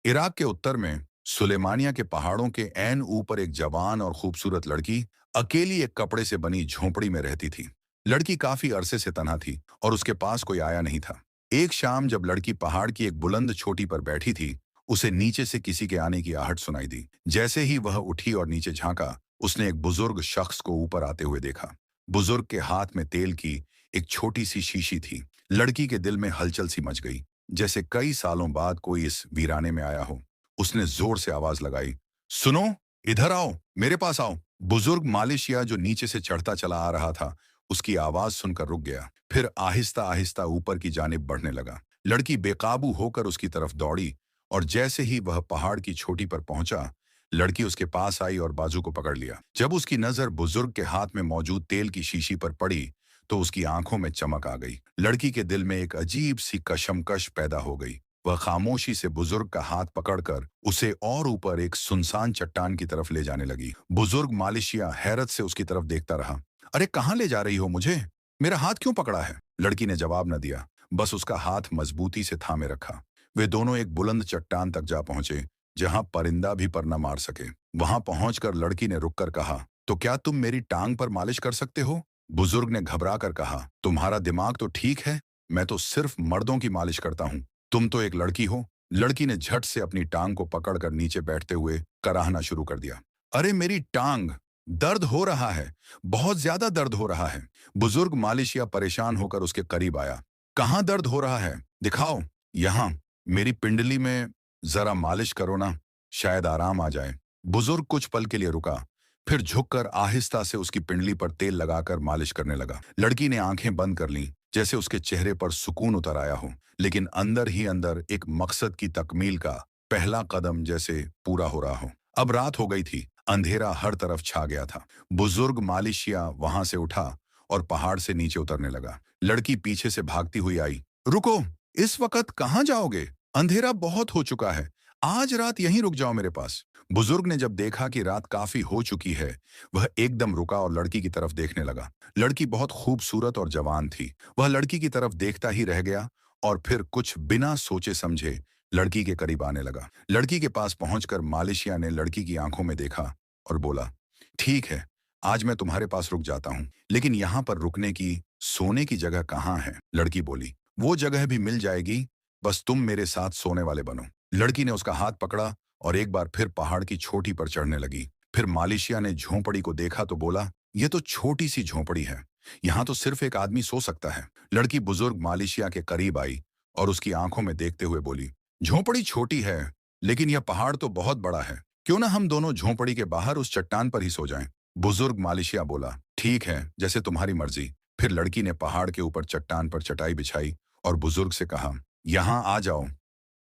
Iraq के उत्तर में Sulaymaniyah के पहाड़ों के ऐन ऊपर एक जवान और खूबसूरत लड़की अकेली एक कपड़े से बनी झोंपड़ी में रहती थी। लड़की काफी अरसे से तन्हा थी और उसके पास कोई आया नहीं था। एक शाम जब लड़की पहाड़ की एक बुलंद चोटी पर बैठी थी, उसे नीचे से किसी के आने की आहट सुनाई दी। जैसे ही वह उठी और नीचे झांका, उसने एक बुजुर्ग शख्स को ऊपर आते हुए देखा। बुजुर्ग के हाथ में तेल की एक छोटी सी शीशी थी। लड़की के दिल में हलचल सी मच गई, जैसे कई सालों बाद कोई इस वीराने में आया हो। उसने जोर से आवाज लगाई, सुनो, इधर आओ, मेरे पास आओ। बुजुर्ग मालेशिया जो नीचे से चढ़ता चला आ रहा था, उसकी आवाज सुनकर रुक गया। फिर आहिस्ता आहिस्ता ऊपर की जानिब बढ़ने लगा। लड़की बेकाबू होकर उसकी तरफ दौड़ी और जैसे ही वह पहाड़ की चोटी पर पहुंचा, लड़की उसके पास आई और बाजू को पकड़ लिया। जब उसकी नजर बुजुर्ग के हाथ में मौजूद तेल की शीशी पर पड़ी, तो उसकी आंखों में चमक आ गई। लड़की के दिल में एक अजीब सी कशमकश पैदा हो गई। वह खामोशी से बुजुर्ग का हाथ पकड़कर उसे और ऊपर एक सुनसान चट्टान की तरफ ले जाने लगी। बुजुर्ग मालेशिया हैरत से उसकी तरफ देखता रहा। अरे कहाँ ले जा रही हो मुझे? मेरा हाथ क्यों पकड़ा है? लड़की ने जवाब न दिया, बस उसका हाथ मजबूती से थामे रखा। वे दोनों एक बुलंद चट्टान तक जा पहुंचे, जहां परिंदा भी पर न मार सके। वहां पहुंचकर लड़की ने रुककर कहा, तो क्या तुम मेरी टांग पर मालिश कर सकते हो? बुजुर्ग ने घबरा कर कहा, तुम्हारा दिमाग तो ठीक है, मैं तो सिर्फ मर्दों की मालिश करता हूँ। तुम तो एक लड़की हो। लड़की ने झट से अपनी टांग को पकड़कर नीचे बैठते हुए कराहना शुरू कर दिया। अरे मेरी टांग, दर्द हो रहा है, बहुत ज्यादा दर्द हो रहा है। बुजुर्ग मालिशिया परेशान होकर उसके करीब आया। कहाँ दर्द हो रहा है, दिखाओ। यहाँ, मेरी पिंडली में जरा मालिश करो ना, शायद आराम आ जाए। बुजुर्ग कुछ पल के लिए रुका, फिर झुककर आहिस्ता से उसकी पिंडली पर तेल लगाकर मालिश करने लगा। लड़की ने आंखें बंद कर लीं, जैसे उसके चेहरे पर सुकून उतर आया हो, लेकिन अंदर ही अंदर एक मकसद की तकमील का पहला कदम जैसे पूरा हो रहा हो। अब रात हो गई थी, अंधेरा हर तरफ छा गया था। बुजुर्ग मालिशिया वहां से उठा और पहाड़ से नीचे उतरने लगा। लड़की पीछे से भागती हुई आई। रुको, इस वक्त कहाँ जाओगे? अंधेरा बहुत हो चुका है, आज रात यहीं रुक जाओ मेरे पास। बुजुर्ग ने जब देखा कि रात काफी हो चुकी है, वह एकदम रुका और लड़की की तरफ देखने लगा। लड़की बहुत खूबसूरत और जवान थी। वह लड़की की तरफ देखता ही रह गया और फिर कुछ बिना सोचे समझे लड़की के करीब आने लगा। लड़की के पास पहुंचकर मालेशिया ने लड़की की आंखों में देखा और बोला, ठीक है, आज मैं तुम्हारे पास रुक जाता हूँ, लेकिन यहाँ पर रुकने की, सोने की जगह कहाँ है? लड़की बोली, वो जगह भी मिल जाएगी, बस तुम मेरे साथ सोने वाले बनो। लड़की ने उसका हाथ पकड़ा और एक बार फिर पहाड़ की चोटी पर चढ़ने लगी। फिर मालेशिया ने झोंपड़ी को देखा तो बोला, ये तो छोटी सी झोंपड़ी है, यहाँ तो सिर्फ एक आदमी सो सकता है। लड़की बुजुर्ग मालेशिया के करीब आई और उसकी आंखों में देखते हुए बोली, झोंपड़ी छोटी है, लेकिन यह पहाड़ तो बहुत बड़ा है। क्यों ना हम दोनों झोंपड़ी के बाहर उस चट्टान पर ही सो जाएं? बुजुर्ग मालेशिया बोला, ठीक है, जैसे तुम्हारी मर्जी। फिर लड़की ने पहाड़ के ऊपर चट्टान पर चटाई बिछाई और बुजुर्ग से कहा, यहाँ आ जाओ।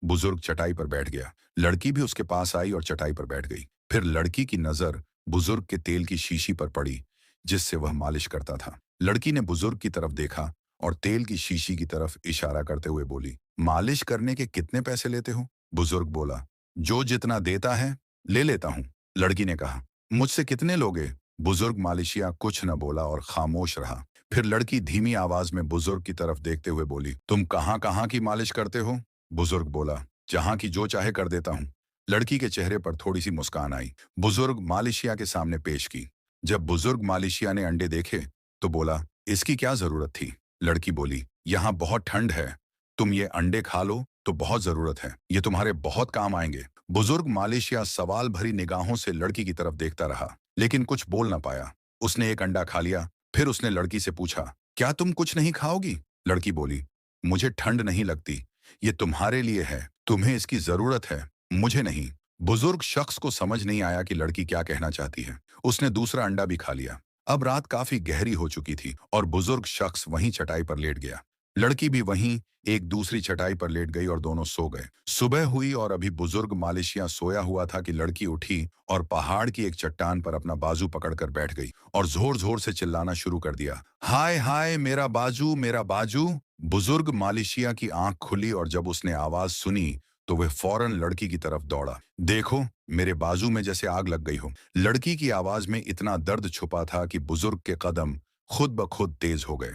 बुजुर्ग चटाई पर बैठ गया। लड़की भी उसके पास आई और चटाई पर बैठ गई। फिर लड़की की नजर बुजुर्ग के तेल की शीशी पर पड़ी, जिससे वह मालिश करता था। लड़की ने बुजुर्ग की तरफ देखा और तेल की शीशी की तरफ इशारा करते हुए बोली, मालिश करने के कितने पैसे लेते हो? बुजुर्ग बोला, जो जितना देता है ले लेता हूँ। लड़की ने कहा, मुझसे कितने लोगे? बुजुर्ग मालिशिया कुछ न बोला और खामोश रहा। फिर लड़की धीमी आवाज में बुजुर्ग की तरफ देखते हुए बोली, तुम कहाँ कहाँ की मालिश करते हो? बुजुर्ग बोला, जहां की जो चाहे कर देता हूं। लड़की के चेहरे पर थोड़ी सी मुस्कान आई। बुजुर्ग मालेशिया के सामने पेश की। जब बुजुर्ग मालेशिया ने अंडे देखे तो बोला, इसकी क्या जरूरत थी? लड़की बोली, यहाँ बहुत ठंड है, तुम ये अंडे खा लो तो बहुत जरूरत है, ये तुम्हारे बहुत काम आएंगे। बुजुर्ग मालेशिया सवाल भरी निगाहों से लड़की की तरफ देखता रहा, लेकिन कुछ बोल ना पाया। उसने एक अंडा खा लिया। फिर उसने लड़की से पूछा, क्या तुम कुछ नहीं खाओगी? लड़की बोली, मुझे ठंड नहीं लगती, ये तुम्हारे लिए है, तुम्हें इसकी जरूरत है, मुझे नहीं। बुजुर्ग शख्स को समझ नहीं आया कि लड़की क्या कहना चाहती है। उसने दूसरा अंडा भी खा लिया। अब रात काफी गहरी हो चुकी थी और बुजुर्ग शख्स वहीं चटाई पर लेट गया। लड़की भी वहीं एक दूसरी चटाई पर लेट गई और दोनों सो गए। सुबह हुई और अभी बुजुर्ग मालेशिया सोया हुआ था कि लड़की उठी और पहाड़ की एक चट्टान पर अपना बाजू पकड़कर बैठ गई और जोर जोर से चिल्लाना शुरू कर दिया, हाय हाय मेरा बाजू, मेरा बाजू। बुजुर्ग मालेशिया की आंख खुली और जब उसने आवाज सुनी तो वह फौरन लड़की की तरफ दौड़ा। देखो, मेरे बाजू में जैसे आग लग गई हो। लड़की की आवाज में इतना दर्द छुपा था कि बुजुर्ग के कदम खुद ब खुद तेज हो गए।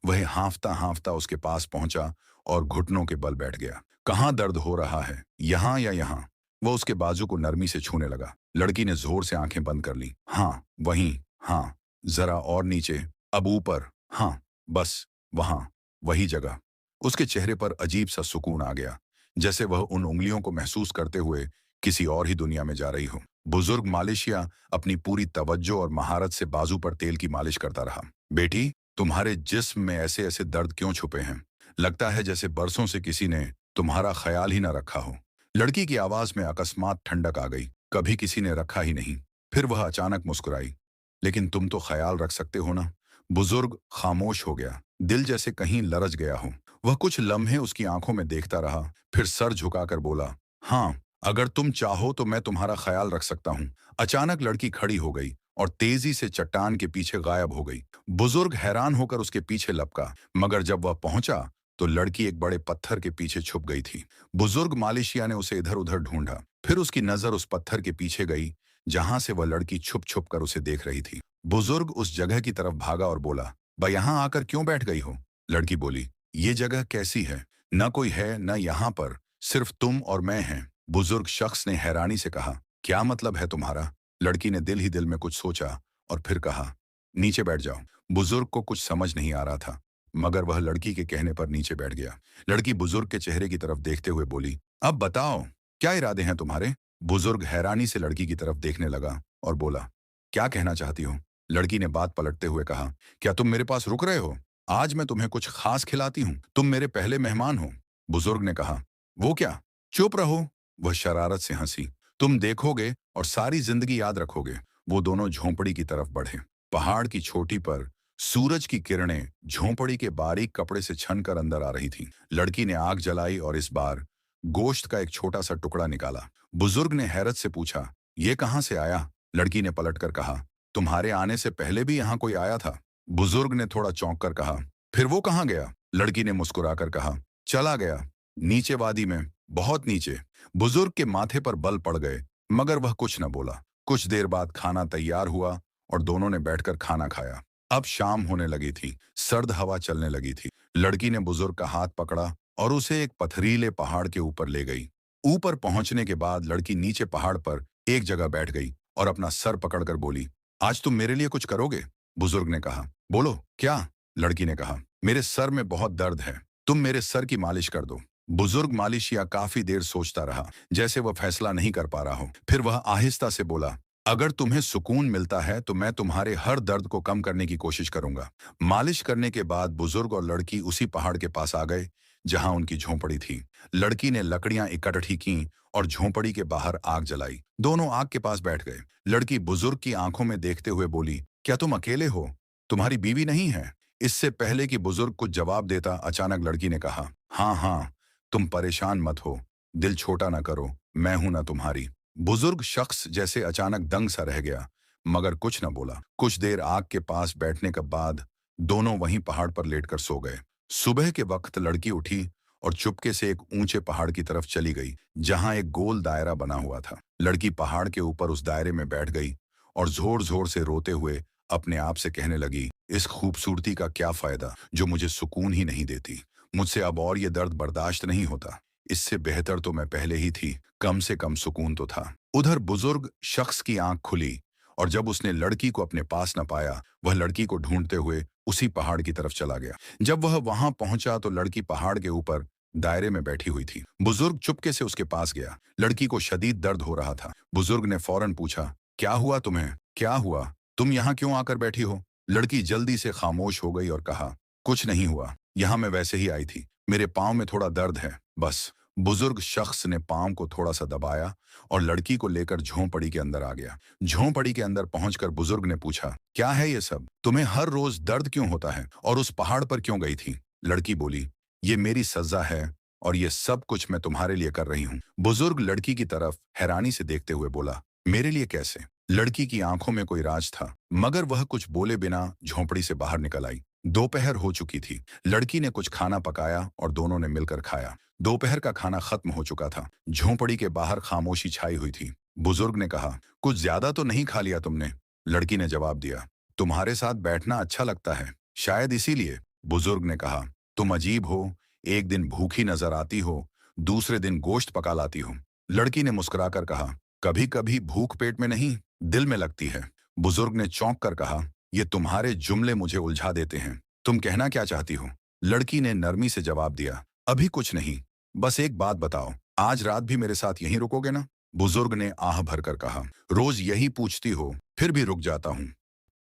वह हांफता हांफता उसके पास पहुंचा और घुटनों के बल बैठ गया। कहाँ दर्द हो रहा है, यहाँ या यहाँ? वह उसके बाजू को नरमी से छूने लगा। लड़की ने जोर से आंखें बंद कर ली। हाँ, वहीं, हाँ, जरा और नीचे, अब ऊपर, हाँ, बस, वहां, वही जगह। उसके चेहरे पर अजीब सा सुकून आ गया, जैसे वह उन उंगलियों को महसूस करते हुए किसी और ही दुनिया में जा रही हो। बुजुर्ग मालिशिया अपनी पूरी तवज्जो और महारत से बाजू पर तेल की मालिश करता रहा। बेटी, तुम्हारे जिस्म में ऐसे ऐसे दर्द क्यों छुपे हैं? लगता है जैसे बरसों से किसी ने तुम्हारा ख्याल ही न रखा हो। लड़की की आवाज में अकस्मात ठंडक आ गई। कभी किसी ने रखा ही नहीं। फिर वह अचानक मुस्कुराई। लेकिन तुम तो ख्याल रख सकते हो ना? बुजुर्ग खामोश हो गया, दिल जैसे कहीं लरज गया हो। वह कुछ लम्हे उसकी आंखों में देखता रहा, फिर सर झुकाकर बोला, हाँ, अगर तुम चाहो तो मैं तुम्हारा ख्याल रख सकता हूँ। अचानक लड़की खड़ी हो गई और तेजी से चट्टान के पीछे गायब हो गई। बुजुर्ग हैरान होकर उसके पीछे लपका, मगर जब वह पहुंचा तो लड़की एक बड़े पत्थर के पीछे छुप गई थी। बुजुर्ग मालिशिया ने उसे इधर उधर ढूंढा, फिर उसकी नजर उस पत्थर के पीछे गई जहां से वह लड़की छुप छुप कर उसे देख रही थी। बुजुर्ग उस जगह की तरफ भागा और बोला, भाई यहां आकर क्यों बैठ गई हो? लड़की बोली, ये जगह कैसी है? न कोई है न यहाँ पर, सिर्फ तुम और मैं हैं। बुजुर्ग शख्स ने हैरानी से कहा, क्या मतलब है तुम्हारा? लड़की ने दिल ही दिल में कुछ सोचा और फिर कहा, नीचे बैठ जाओ। बुजुर्ग को कुछ समझ नहीं आ रहा था, मगर वह लड़की के कहने पर नीचे बैठ गया। लड़की बुजुर्ग के चेहरे की तरफ देखते हुए बोली, अब बताओ, क्या इरादे हैं तुम्हारे? बुजुर्ग हैरानी से लड़की की तरफ देखने लगा और बोला, क्या कहना चाहती हो? लड़की ने बात पलटते हुए कहा, क्या तुम मेरे पास रुक रहे हो? आज मैं तुम्हें कुछ खास खिलाती हूँ, तुम मेरे पहले मेहमान हो। बुजुर्ग ने कहा, वो क्या? चुप रहो। वह शरारत से हंसी, तुम देखोगे और सारी जिंदगी याद रखोगे। वो दोनों झोंपड़ी की तरफ बढ़े। पहाड़ की चोटी पर सूरज की किरणें झोंपड़ी के बारीक कपड़े से छनकर अंदर आ रही थीं। लड़की ने आग जलाई और इस बार गोश्त का एक छोटा सा टुकड़ा निकाला। बुजुर्ग ने हैरत से पूछा, ये कहाँ से आया? लड़की ने पलटकर कहा, तुम्हारे आने से पहले भी यहाँ कोई आया था। बुजुर्ग ने थोड़ा चौंक कर कहा, फिर वो कहाँ गया? लड़की ने मुस्कुराकर कहा, चला गया, नीचे वादी में, बहुत नीचे। बुजुर्ग के माथे पर बल पड़ गए, मगर वह कुछ न बोला। कुछ देर बाद खाना तैयार हुआ और दोनों ने बैठकर खाना खाया। अब शाम होने लगी थी, सर्द हवा चलने लगी थी। लड़की ने बुजुर्ग का हाथ पकड़ा और उसे एक पथरीले पहाड़ के ऊपर ले गई। ऊपर पहुंचने के बाद लड़की नीचे पहाड़ पर एक जगह बैठ गई और अपना सर पकड़कर बोली, आज तुम मेरे लिए कुछ करोगे? बुजुर्ग ने कहा, बोलो क्या? लड़की ने कहा, मेरे सर में बहुत दर्द है, तुम मेरे सर की मालिश कर दो। बुजुर्ग मालिशिया काफी देर सोचता रहा, जैसे वह फैसला नहीं कर पा रहा हो। फिर वह आहिस्ता से बोला, अगर तुम्हें सुकून मिलता है तो मैं तुम्हारे हर दर्द को कम करने की कोशिश करूंगा। मालिश करने के बाद बुजुर्ग और लड़की उसी पहाड़ के पास आ गए जहां उनकी झोंपड़ी थी। लड़की ने लकड़ियां इकट्ठी की और झोंपड़ी के बाहर आग जलाई। दोनों आग के पास बैठ गए। लड़की बुजुर्ग की आंखों में देखते हुए बोली, क्या तुम अकेले हो? तुम्हारी बीवी नहीं है? इससे पहले कि बुजुर्ग कुछ जवाब देता, अचानक लड़की ने कहा, हाँ हाँ, तुम परेशान मत हो, दिल छोटा ना करो, मैं हूं ना तुम्हारी। बुजुर्ग शख्स जैसे अचानक दंग सा रह गया, मगर कुछ न बोला। कुछ देर आग के पास बैठने के बाद दोनों वहीं पहाड़ पर लेटकर सो गए। सुबह के वक्त लड़की उठी और चुपके से एक ऊंचे पहाड़ की तरफ चली गई जहां एक गोल दायरा बना हुआ था। लड़की पहाड़ के ऊपर उस दायरे में बैठ गई और जोर जोर से रोते हुए अपने आप से कहने लगी, इस खूबसूरती का क्या फायदा जो मुझे सुकून ही नहीं देती। मुझसे अब और ये दर्द बर्दाश्त नहीं होता। इससे बेहतर तो मैं पहले ही थी, कम से कम सुकून तो था। उधर बुजुर्ग शख्स की आंख खुली और जब उसने लड़की को अपने पास न पाया, वह लड़की को ढूंढते हुए उसी पहाड़ की तरफ चला गया। जब वह वहां पहुंचा तो लड़की पहाड़ के ऊपर दायरे में बैठी हुई थी। बुजुर्ग चुपके से उसके पास गया। लड़की को शदीद दर्द हो रहा था। बुजुर्ग ने फौरन पूछा, क्या हुआ तुम्हें? क्या हुआ? तुम यहाँ क्यों आकर बैठी हो? लड़की जल्दी से खामोश हो गई और कहा, कुछ नहीं हुआ, यहाँ मैं वैसे ही आई थी, मेरे पाँव में थोड़ा दर्द है, बस। बुजुर्ग शख्स ने पाँव को थोड़ा सा दबाया और लड़की को लेकर झोंपड़ी के अंदर आ गया। झोंपड़ी के अंदर पहुंचकर बुजुर्ग ने पूछा, क्या है ये सब? तुम्हें हर रोज दर्द क्यों होता है और उस पहाड़ पर क्यों गई थी? लड़की बोली, ये मेरी सजा है और ये सब कुछ मैं तुम्हारे लिए कर रही हूँ। बुजुर्ग लड़की की तरफ हैरानी से देखते हुए बोला, मेरे लिए कैसे? लड़की की आंखों में कोई राज था, मगर वह कुछ बोले बिना झोंपड़ी से बाहर निकल आई। दोपहर हो चुकी थी। लड़की ने कुछ खाना पकाया और दोनों ने मिलकर खाया। दोपहर का खाना खत्म हो चुका था। झोंपड़ी के बाहर खामोशी छाई हुई थी। बुजुर्ग ने कहा, कुछ ज्यादा तो नहीं खा लिया तुमने? लड़की ने जवाब दिया, तुम्हारे साथ बैठना अच्छा लगता है, शायद इसीलिए। बुजुर्ग ने कहा, तुम अजीब हो, एक दिन भूखी नजर आती हो, दूसरे दिन गोश्त पका लाती हूँ। लड़की ने मुस्कुराकर कहा, कभी कभी भूख पेट में नहीं, दिल में लगती है। बुजुर्ग ने चौंक कर कहा, ये तुम्हारे जुमले मुझे उलझा देते हैं। तुम कहना क्या चाहती हो? लड़की ने नरमी से जवाब दिया, अभी कुछ नहीं, बस एक बात बताओ, आज रात भी मेरे साथ यहीं रुकोगे ना? बुजुर्ग ने आह भरकर कहा, रोज यही पूछती हो, फिर भी रुक जाता हूँ।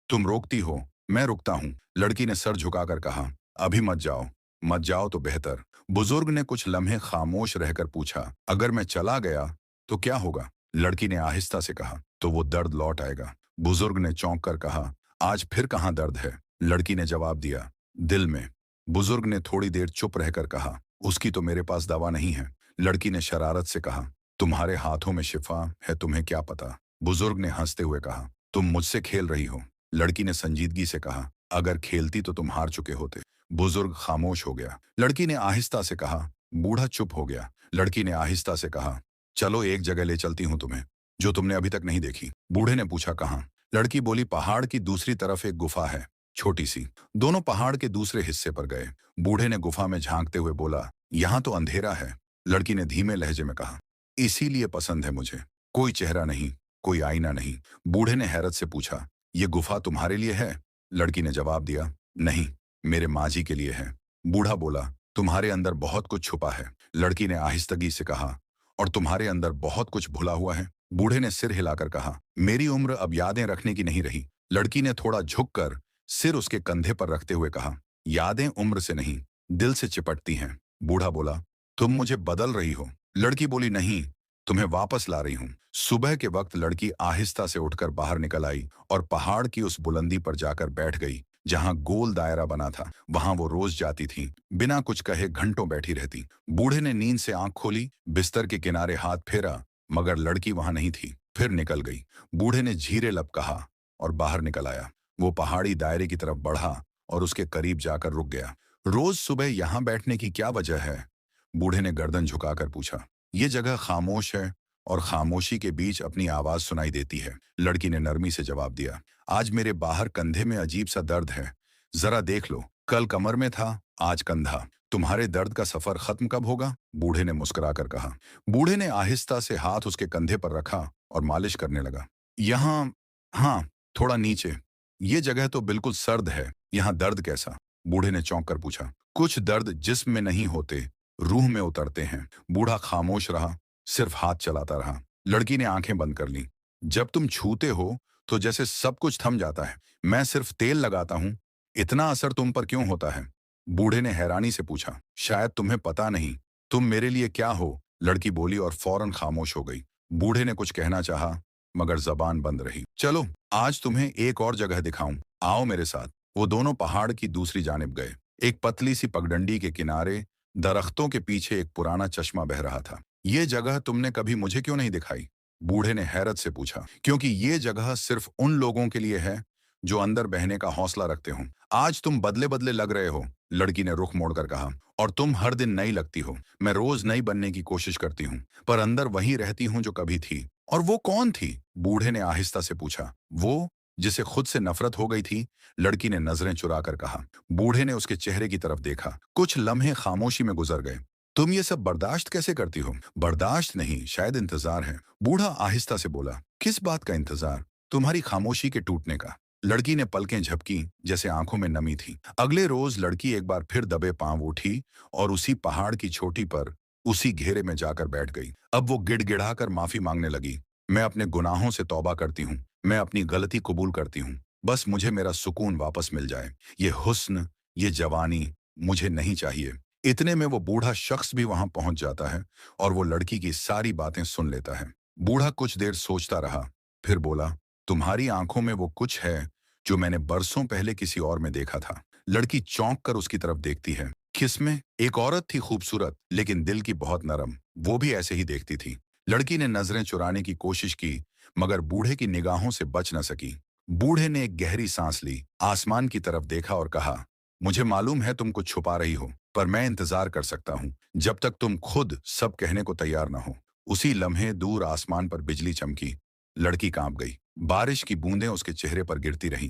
तुम रोकती हो, मैं रुकता हूँ। लड़की ने सर झुकाकर कहा, अभी मत जाओ, मत जाओ तो बेहतर। बुजुर्ग ने कुछ लम्हे खामोश रहकर पूछा, अगर मैं चला गया तो क्या होगा? लड़की ने आहिस्ता से कहा, तो वो दर्द लौट आएगा। बुजुर्ग ने चौंक कर कहा, आज फिर कहाँ दर्द है? लड़की ने जवाब दिया, दिल में। बुजुर्ग ने थोड़ी देर चुप रहकर कहा, उसकी तो मेरे पास दवा नहीं है। लड़की ने शरारत से कहा, तुम्हारे हाथों में शिफा है, तुम्हें क्या पता? बुजुर्ग ने हंसते हुए कहा, तुम मुझसे खेल रही हो। लड़की ने संजीदगी से कहा, अगर खेलती तो तुम हार चुके होते। बुजुर्ग खामोश हो गया। लड़की ने आहिस्ता से कहा, बूढ़ा चुप हो गया। लड़की ने आहिस्ता से कहा, चलो एक जगह ले चलती हूँ तुम्हें, जो तुमने अभी तक नहीं देखी। बूढ़े ने पूछा, कहाँ? लड़की बोली, पहाड़ की दूसरी तरफ एक गुफा है, छोटी सी। दोनों पहाड़ के दूसरे हिस्से पर गए। बूढ़े ने गुफा में झांकते हुए बोला, यहाँ तो अंधेरा है। लड़की ने धीमे लहजे में कहा, इसीलिए पसंद है मुझे, कोई चेहरा नहीं, कोई आईना नहीं। बूढ़े ने हैरत से पूछा, ये गुफा तुम्हारे लिए है? लड़की ने जवाब दिया, नहीं, मेरे माँ जी के लिए है। बूढ़ा बोला, तुम्हारे अंदर बहुत कुछ छुपा है। लड़की ने आहिस्तगी से कहा, और तुम्हारे अंदर बहुत कुछ भुला हुआ है। बूढ़े ने सिर हिलाकर कहा, मेरी उम्र अब यादें रखने की नहीं रही। लड़की ने थोड़ा झुककर सिर उसके कंधे पर रखते हुए कहा, यादें उम्र से नहीं, दिल से चिपटती हैं। बूढ़ा बोला, तुम मुझे बदल रही हो। लड़की बोली, नहीं, तुम्हें वापस ला रही हूं। सुबह के वक्त लड़की आहिस्ता से उठकर बाहर निकल आई और पहाड़ की उस बुलंदी पर जाकर बैठ गई जहां गोल दायरा बना था। वहां वो रोज जाती थी, बिना कुछ कहे घंटों बैठी रहती। बूढ़े ने नींद से आंख खोली, बिस्तर के किनारे हाथ फेरा, मगर लड़की वहां नहीं थी। फिर निकल गई। बूढ़े ने झीरे लब कहा और बाहर निकल आया। वो पहाड़ी दायरे की तरफ बढ़ा और उसके करीब जाकर रुक गया। रोज सुबह यहां बैठने की क्या वजह है? बूढ़े ने गर्दन झुकाकर पूछा। ये जगह खामोश है और खामोशी के बीच अपनी आवाज सुनाई देती है। लड़की ने नरमी से जवाब दिया, आज मेरे बाहर कंधे में अजीब सा दर्द है, जरा देख लो। कल कमर में था, आज कंधा। तुम्हारे दर्द का सफर खत्म कब होगा? बूढ़े ने मुस्कुराकर कहा। बूढ़े ने आहिस्ता से हाथ उसके कंधे पर रखा और मालिश करने लगा। यहाँ, हाँ, थोड़ा नीचे। ये जगह तो बिल्कुल सर्द है, यहाँ दर्द कैसा? बूढ़े ने चौंक कर पूछा। कुछ दर्द जिस्म में नहीं होते, रूह में उतरते हैं। बूढ़ा खामोश रहा, सिर्फ हाथ चलाता रहा। लड़की ने आंखें बंद कर ली। जब तुम छूते हो तो जैसे सब कुछ थम जाता है। मैं सिर्फ तेल लगाता हूँ, इतना असर तुम पर क्यों होता है? बूढ़े ने हैरानी से पूछा, शायद तुम्हें पता नहीं तुम मेरे लिए क्या हो। लड़की बोली और फौरन खामोश हो गई। बूढ़े ने कुछ कहना चाहा, मगर जबान बंद रही। चलो, आज तुम्हें एक और जगह दिखाऊं, आओ मेरे साथ। वो दोनों पहाड़ की दूसरी जानिब गए। एक पतली सी पगडंडी के किनारे दरख्तों के पीछे एक पुराना चश्मा बह रहा था। ये जगह तुमने कभी मुझे क्यों नहीं दिखाई? बूढ़े ने हैरत से पूछा। क्योंकि ये जगह सिर्फ उन लोगों के लिए है जो अंदर बहने का हौसला रखते हो। आज तुम बदले बदले लग रहे हो, लड़की ने रुख मोड़कर कहा, और तुम हर दिन नई लगती हो। मैं रोज नई बनने की कोशिश करती हूँ, पर अंदर वही रहती हूँ जो कभी थी। और वो कौन थी? बूढ़े ने आहिस्ता से पूछा। वो जिसे खुद से नफरत हो गई थी, लड़की ने नजरें चुराकर कहा। बूढ़े ने उसके चेहरे की तरफ देखा। कुछ लम्हे खामोशी में गुजर गए। तुम ये सब बर्दाश्त कैसे करती हो? बर्दाश्त नहीं, शायद इंतजार है। बूढ़ा आहिस्ता से बोला। किस बात का इंतजार? तुम्हारी खामोशी के टूटने का। लड़की ने पलकें झपकी, जैसे आंखों में नमी थी। अगले रोज लड़की एक बार फिर दबे पांव उठी और उसी पहाड़ की चोटी पर उसी घेरे में जाकर बैठ गई। अब वो गिड़गिड़ाकर माफी मांगने लगी। मैं अपने गुनाहों से तौबा करती हूँ, मैं अपनी गलती कबूल करती हूँ। बस मुझे मेरा सुकून वापस मिल जाए। ये हुस्न, ये जवानी मुझे नहीं चाहिए। इतने में वो बूढ़ा शख्स भी वहां पहुंच जाता है और वो लड़की की सारी बातें सुन लेता है। बूढ़ा कुछ देर सोचता रहा, फिर बोला, तुम्हारी आंखों में वो कुछ है जो मैंने बरसों पहले किसी और में देखा था। लड़की चौंक कर उसकी तरफ देखती है। किसमें? एक औरत थी, खूबसूरत लेकिन दिल की बहुत नरम। वो भी ऐसे ही देखती थी। लड़की ने नजरें चुराने की कोशिश की, मगर बूढ़े की निगाहों से बच न सकी। बूढ़े ने एक गहरी सांस ली, आसमान की तरफ देखा और कहा, मुझे मालूम है तुम कुछ छुपा रही हो, पर मैं इंतजार कर सकता हूँ जब तक तुम खुद सब कहने को तैयार ना हो। उसी लम्हे दूर आसमान पर बिजली चमकी। लड़की कांप गई। बारिश की बूंदें उसके चेहरे पर गिरती रहीं।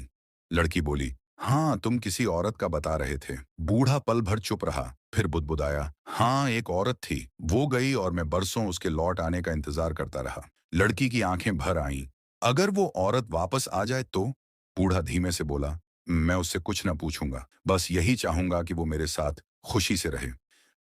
लड़की बोली, हाँ, तुम किसी औरत का बता रहे थे। बूढ़ा पल भर चुप रहा, फिर बुदबुदाया। हाँ, एक औरत थी। वो गई और मैं बरसों उसके लौट आने का इंतजार करता रहा। लड़की की आंखें भर आईं। अगर वो औरत वापस आ जाए तो? बूढ़ा धीमे से बोला। मैं उससे कुछ न पूछूंगा, बस यही चाहूंगा कि वो मेरे साथ खुशी से रहे।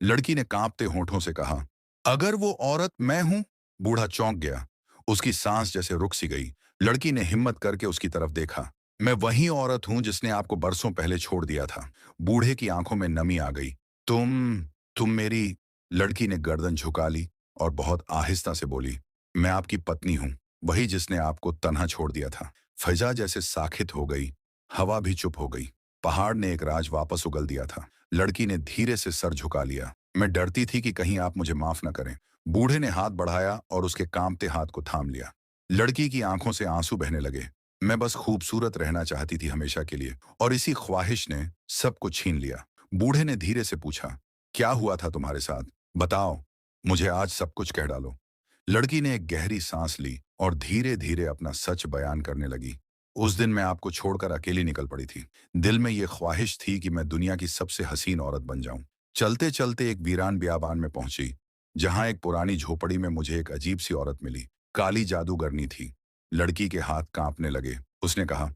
लड़की ने कांपते होठों से कहा, अगर वो औरत मैं हूं? बूढ़ा चौंक गया। उसकी सांस जैसे रुक सी गई। लड़की ने हिम्मत करके उसकी तरफ देखा। मैं वही औरत हूं जिसने आपको बरसों पहले छोड़ दिया था। बूढ़े की आंखों में नमी आ गई। तुम मेरी। लड़की ने गर्दन झुका ली और बहुत आहिस्ता से बोली, मैं आपकी पत्नी हूं, वही जिसने आपको तन्हा छोड़ दिया था। फजा जैसे साखित हो गई। हवा भी चुप हो गई। पहाड़ ने एक राज वापस उगल दिया था। लड़की ने धीरे से सर झुका लिया। मैं डरती थी कि कहीं आप मुझे माफ न करें। बूढ़े ने हाथ बढ़ाया और उसके कांपते हाथ को थाम लिया। लड़की की आंखों से आंसू बहने लगे। मैं बस खूबसूरत रहना चाहती थी हमेशा के लिए, और इसी ख्वाहिश ने सब कुछ छीन लिया। बूढ़े ने धीरे से पूछा, क्या हुआ था तुम्हारे साथ? बताओ, मुझे आज सब कुछ कह डालो। लड़की ने एक गहरी सांस ली और धीरे धीरे अपना सच बयान करने लगी। उस दिन मैं आपको छोड़कर अकेली निकल पड़ी थी। दिल में ये ख्वाहिश थी कि मैं दुनिया की सबसे हसीन औरत बन जाऊं। चलते चलते एक वीरान बियाबान में पहुंची, जहां एक पुरानी झोपड़ी में मुझे एक अजीब सी औरत मिली। काली जादूगरनी थी। लड़की के हाथ कांपने लगे। उसने कहा,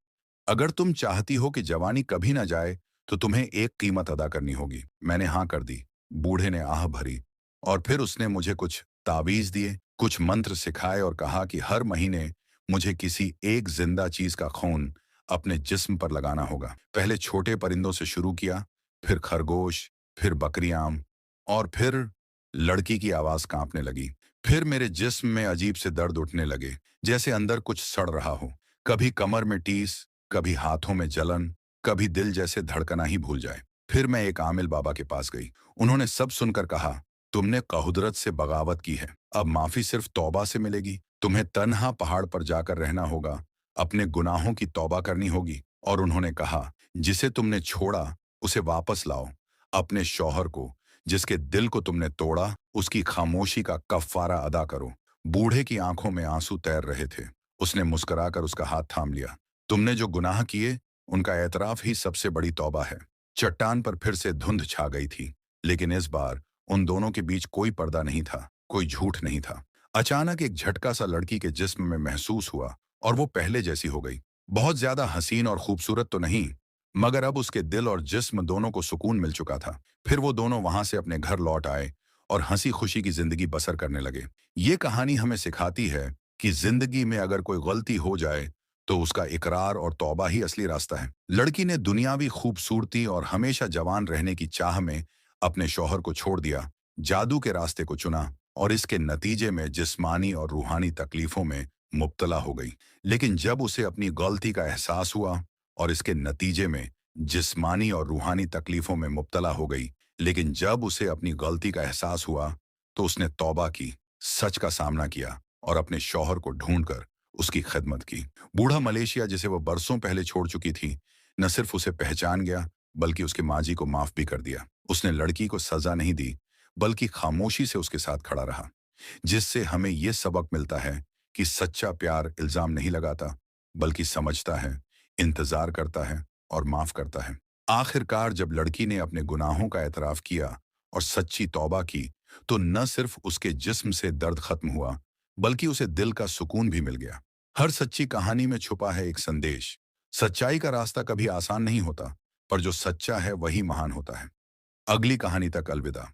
अगर तुम चाहती हो कि जवानी कभी ना जाए, तो तुम्हें एक कीमत अदा करनी होगी। मैंने हाँ कर दी। बूढ़े ने आह भरी। और फिर उसने मुझे कुछ तावीज दिए, कुछ मंत्र सिखाए और कहा कि हर महीने मुझे किसी एक जिंदा चीज का खून अपने जिस्म पर लगाना होगा। पहले छोटे परिंदों से शुरू किया, फिर खरगोश, फिर बकरियां, और फिर। लड़की की आवाज कांपने लगी। फिर मेरे जिस्म में अजीब से दर्द उठने लगे, जैसे अंदर कुछ सड़ रहा हो। कभी कमर में टीस, कभी हाथों में जलन, कभी दिल जैसे धड़कना ही भूल जाए। फिर मैं एक आमिल बाबा के पास गई। उन्होंने सब सुनकर कहा, तुमने कहुदरत से बगावत की है, अब माफी सिर्फ तौबा से मिलेगी। तुम्हें तन्हा पहाड़ पर जाकर रहना होगा, अपने गुनाहों की तौबा करनी होगी। और उन्होंने कहा, जिसे तुमने छोड़ा उसे वापस लाओ। अपने शौहर को, जिसके दिल को तुमने तोड़ा, उसकी खामोशी का कफ्फारा अदा करो। बूढ़े की आंखों में आंसू तैर रहे थे। उसने मुस्कुराकर उसका हाथ थाम लिया। तुमने जो गुनाह किए, उनका एतराफ ही सबसे बड़ी तौबा है। चट्टान पर फिर से धुंध छा गई थी, लेकिन इस बार उन दोनों के बीच कोई पर्दा नहीं था, कोई झूठ नहीं था। अचानक एक झटका सा लड़की के जिस्म में महसूस हुआ, और वो पहले जैसी हो गई। बहुत ज्यादा हसीन और खूबसूरत तो नहीं, मगर अब उसके दिल और जिस्म दोनों को सुकून मिल चुका था। फिर वो दोनों वहां से अपने घर लौट आए और हंसी खुशी की जिंदगी बसर करने लगे। ये कहानी हमें सिखाती है कि जिंदगी में अगर कोई गलती हो जाए, तो उसका इकरार और तौबा ही असली रास्ता है। लड़की ने दुनियावी खूबसूरती और हमेशा जवान रहने की चाह में अपने शौहर को छोड़ दिया, जादू के रास्ते को चुना, और इसके नतीजे में जिस्मानी और रूहानी तकलीफों में मुब्तला हो गई। लेकिन जब उसे अपनी गलती का एहसास हुआ, और इसके नतीजे में जिस्मानी और रूहानी तकलीफों में मुब्तला हो गई, लेकिन जब उसे अपनी गलती का एहसास हुआ, तो उसने तौबा की, सच का सामना किया और अपने शौहर को ढूंढकर उसकी खिदमत की। बूढ़ा मलेशिया, जिसे वो बरसों पहले छोड़ चुकी थी, न सिर्फ उसे पहचान गया, बल्कि उसके माजी को माफ भी कर दिया। उसने लड़की को सजा नहीं दी, बल्कि खामोशी से उसके साथ खड़ा रहा। जिससे हमें यह सबक मिलता है कि सच्चा प्यार इल्जाम नहीं लगाता, बल्कि समझता है, इंतजार करता है और माफ करता है। आखिरकार जब लड़की ने अपने गुनाहों का एतराफ किया और सच्ची तौबा की, तो न सिर्फ उसके जिस्म से दर्द खत्म हुआ, बल्कि उसे दिल का सुकून भी मिल गया। हर सच्ची कहानी में छुपा है एक संदेश। सच्चाई का रास्ता कभी आसान नहीं होता, पर जो सच्चा है वही महान होता है। अगली कहानी तक अलविदा।